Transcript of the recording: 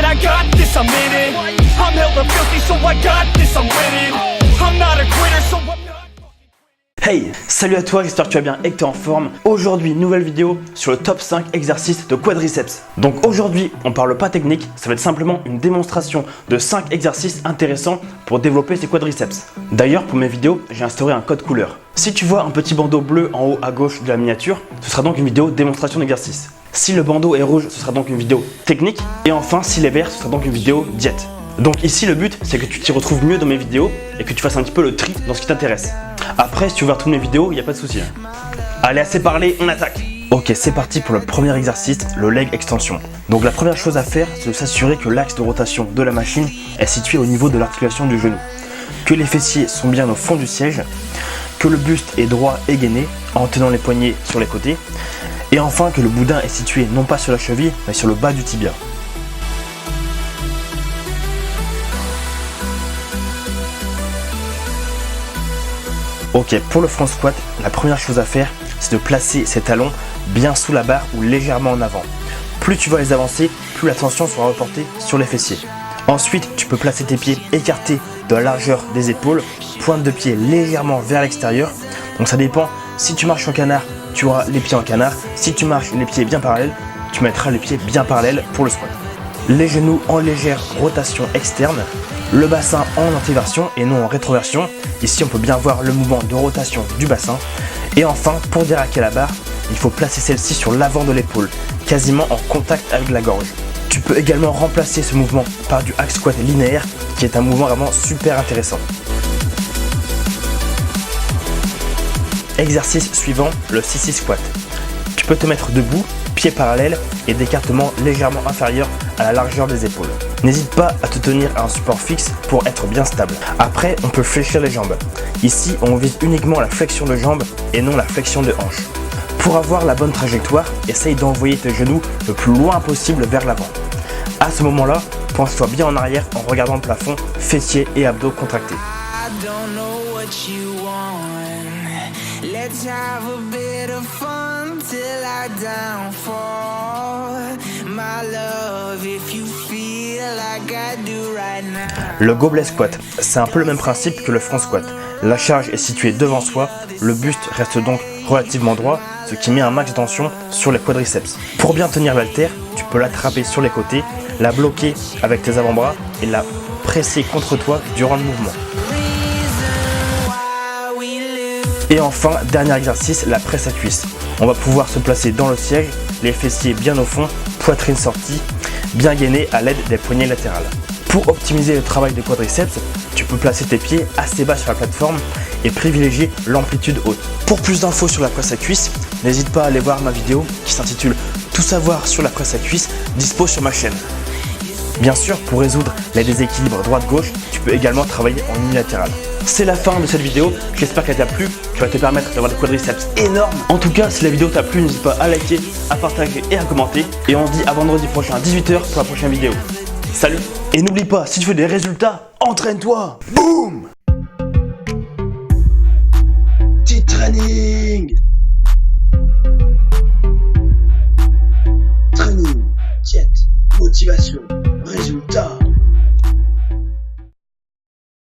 it, I got this, I'm in it. I'm hella filthy, so I got this, I'm winning. I'm not a quitter, so I'm not. Hey, salut à toi, j'espère que tu vas bien et que tu es en forme. Aujourd'hui, nouvelle vidéo sur le top 5 exercices de quadriceps. Donc aujourd'hui, on parle pas technique, ça va être simplement une démonstration de 5 exercices intéressants pour développer ses quadriceps. D'ailleurs, pour mes vidéos, j'ai instauré un code couleur. Si tu vois un petit bandeau bleu en haut à gauche de la miniature, ce sera donc une vidéo démonstration d'exercice. Si le bandeau est rouge, ce sera donc une vidéo technique. Et enfin, s'il est vert, ce sera donc une vidéo diète. Donc ici, le but, c'est que tu t'y retrouves mieux dans mes vidéos et que tu fasses un petit peu le tri dans ce qui t'intéresse. Après, si tu veux voir toutes mes vidéos, il n'y a pas de souci. Allez, assez parlé, on attaque. Ok, c'est parti pour le premier exercice, le leg extension. Donc la première chose à faire, c'est de s'assurer que l'axe de rotation de la machine est situé au niveau de l'articulation du genou. Que les fessiers sont bien au fond du siège, que le buste est droit et gainé en tenant les poignets sur les côtés. Et enfin, que le boudin est situé non pas sur la cheville, mais sur le bas du tibia. Ok, pour le front squat, la première chose à faire, c'est de placer ses talons bien sous la barre ou légèrement en avant. Plus tu vas les avancer, plus la tension sera reportée sur les fessiers. Ensuite, tu peux placer tes pieds écartés de la largeur des épaules, pointe de pied légèrement vers l'extérieur. Donc ça dépend, si tu marches en canard, tu auras les pieds en canard. Si tu marches les pieds bien parallèles, tu mettras les pieds bien parallèles pour le squat. Les genoux en légère rotation externe, le bassin en antéversion et non en rétroversion. Ici, on peut bien voir le mouvement de rotation du bassin. Et enfin, pour déraquer la barre, il faut placer celle-ci sur l'avant de l'épaule, quasiment en contact avec la gorge. Tu peux également remplacer ce mouvement par du hack squat linéaire, qui est un mouvement vraiment super intéressant. Exercice suivant, le sissy squat. Tu peux te mettre debout, pieds parallèles et d'écartement légèrement inférieur à la largeur des épaules. N'hésite pas à te tenir à un support fixe pour être bien stable. Après, on peut fléchir les jambes. Ici, on vise uniquement la flexion de jambe et non la flexion de hanche. Pour avoir la bonne trajectoire, essaye d'envoyer tes genoux le plus loin possible vers l'avant. À ce moment-là, penche-toi bien en arrière en regardant le plafond, fessiers et abdos contractés. Let's have a bit of fun till I downfall. My love, if you feel like I do right now. Le gobelet squat, c'est un peu le même principe que le front squat. La charge est située devant soi, le buste reste donc relativement droit, ce qui met un max de tension sur les quadriceps. Pour bien tenir l'haltère, tu peux l'attraper sur les côtés, la bloquer avec tes avant-bras et la presser contre toi durant le mouvement. Et enfin, dernier exercice, la presse à cuisse. On va pouvoir se placer dans le siège, les fessiers bien au fond, poitrine sortie, bien gainée à l'aide des poignets latérales. Pour optimiser le travail des quadriceps, tu peux placer tes pieds assez bas sur la plateforme et privilégier l'amplitude haute. Pour plus d'infos sur la presse à cuisse, n'hésite pas à aller voir ma vidéo qui s'intitule « Tout savoir sur la presse à cuisse » dispo sur ma chaîne. Bien sûr, pour résoudre les déséquilibres droite-gauche, tu peux également travailler en unilatéral. C'est la fin de cette vidéo, j'espère qu'elle t'a plu, qu'elle va te permettre d'avoir des quadriceps énormes. En tout cas, si la vidéo t'a plu, n'hésite pas à liker, à partager et à commenter. Et on se dit à vendredi prochain à 18h pour la prochaine vidéo. Salut! Et n'oublie pas, si tu veux des résultats, entraîne-toi! Boum! Petit training! Training, diète, motivation, résultat.